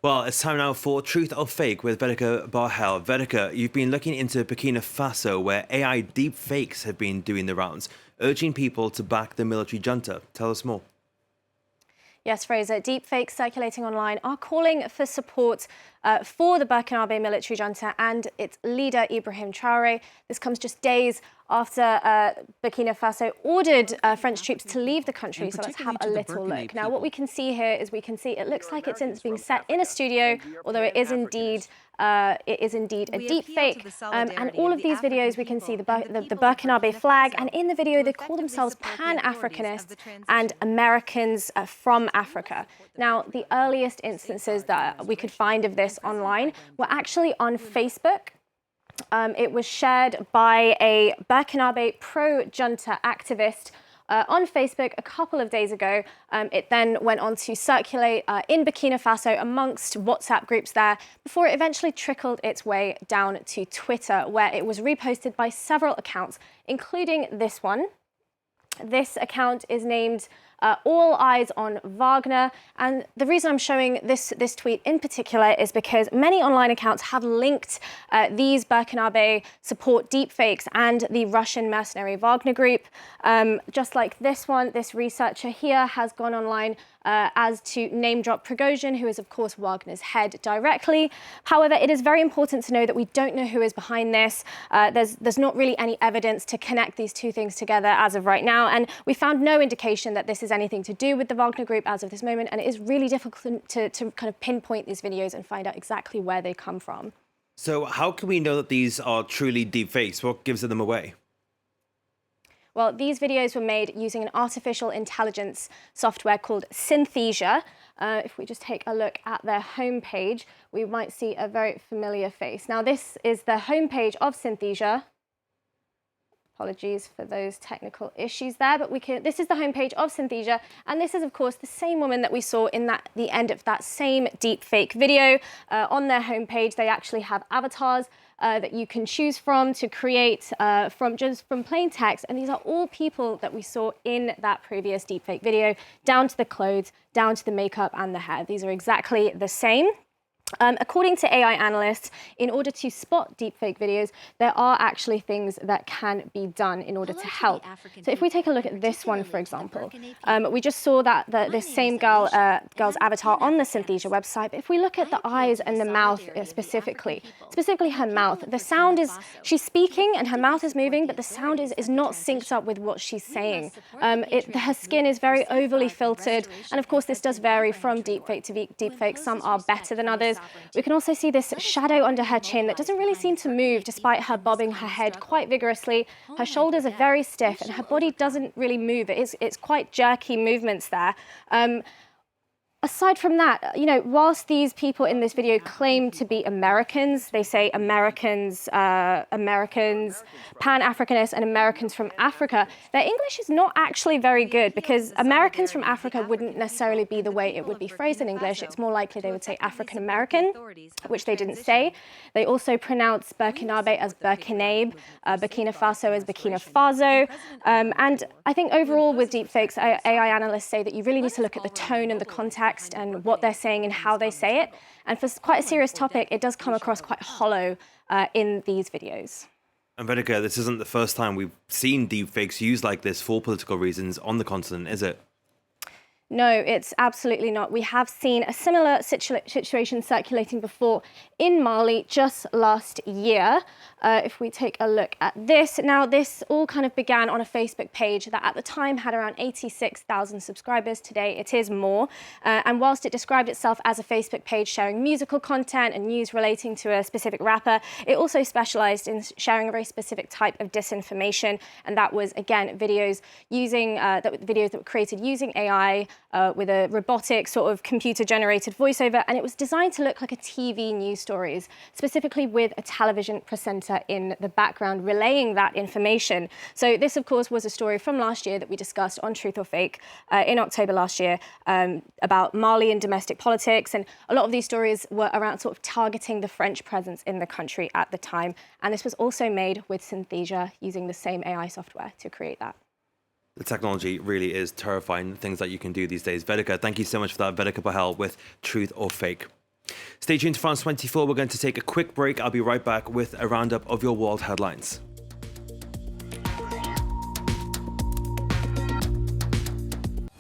Well, it's time now for Truth or Fake with Vedika Bahl. Vedika, you've been looking into Burkina Faso, where AI deepfakes have been doing the rounds, urging people to back the military junta. Tell us more. Yes, Fraser, deepfakes circulating online are calling for support for the Burkinabe military junta and its leader, Ibrahim Traore. This comes just days after Burkina Faso ordered French troops to leave the country. So let's have a little look. Now, what we can see here is it looks like it's being set in a studio, although it is indeed a deep fake. And all of these videos, we can see the Burkinabe flag. And in the video, they call themselves Pan-Africanists and Americans from Africa. Now, the earliest instances that we could find of this online were actually on Facebook. It was shared by a Burkinabe pro-junta activist on Facebook a couple of days ago. It then went on to circulate in Burkina Faso amongst WhatsApp groups there before it eventually trickled its way down to Twitter, where it was reposted by several accounts, including this one. This account is named All Eyes on Wagner. And the reason I'm showing this tweet in particular is because many online accounts have linked these Burkinabe support deepfakes and the Russian mercenary Wagner group. Just like this one, this researcher here has gone online as to name drop Prigozhin, who is, of course, Wagner's head directly. However, it is very important to know that we don't know who is behind this. There's not really any evidence to connect these two things together as of right now. And we found no indication that this is anything to do with the Wagner group as of this moment. And it is really difficult to kind of pinpoint these videos and find out exactly where they come from. So how can we know that these are truly deep fakes? What gives them away? Well, these videos were made using an artificial intelligence software called Synthesia. If we just take a look at their homepage, we might see a very familiar face. Now, this is the homepage of Synthesia. Apologies for those technical issues there, but this is the homepage of Synthesia, and this is, of course, the same woman that we saw in the end of that same deepfake video. On their homepage, they actually have avatars that you can choose from to create from plain text, and these are all people that we saw in that previous deepfake video, down to the clothes, down to the makeup and the hair. These are exactly the same. According to AI analysts, in order to spot deepfake videos, there are actually things that can be done in order to help. So if we take a look at this one, for example, we just saw that this same girl's avatar on the Synthesia website. But if we look at the eyes and the mouth specifically her mouth, the sound is, she's speaking and her mouth is moving, but the sound is not synced up with what she's saying. Her skin is very overly filtered. And of course, this does vary from deepfake to deepfake. Some are better than others. We can also see this shadow under her chin that doesn't really seem to move despite her bobbing her head quite vigorously. Her shoulders are very stiff and her body doesn't really move. It's quite jerky movements there. Aside from that, whilst these people in this video claim to be Americans, they say Americans, Pan-Africanists and Americans from Africa, their English is not actually very good, because Americans from Africa wouldn't necessarily be the way it would be phrased in English. It's more likely they would say African-American, which they didn't say. They also pronounce Burkinabe as Burkinabe, Burkina Faso as Burkina Faso. And I think overall with deepfakes, AI analysts say that you really need to look at the tone and the context and what they're saying and how they say it. And for quite a serious topic, it does come across quite hollow in these videos. And Vedika, this isn't the first time we've seen deepfakes used like this for political reasons on the continent, is it? No, it's absolutely not. We have seen a similar situation circulating before in Mali just last year. If we take a look at this. Now, this all kind of began on a Facebook page that at the time had around 86,000 subscribers. Today, it is more. And whilst it described itself as a Facebook page sharing musical content and news relating to a specific rapper, it also specialized in sharing a very specific type of disinformation. And that was, again, videos that were created using AI, with a robotic sort of computer-generated voiceover, and it was designed to look like a TV news stories, specifically with a television presenter in the background relaying that information. So this, of course, was a story from last year that we discussed on Truth or Fake in October last year about Mali and domestic politics, and a lot of these stories were around sort of targeting the French presence in the country at the time, and this was also made with Synthesia using the same AI software to create that. The technology really is terrifying, things that you can do these days. Vedika, thank you so much for that. Vedika Bahl with Truth or Fake. Stay tuned to France 24. We're going to take a quick break. I'll be right back with a roundup of your world headlines.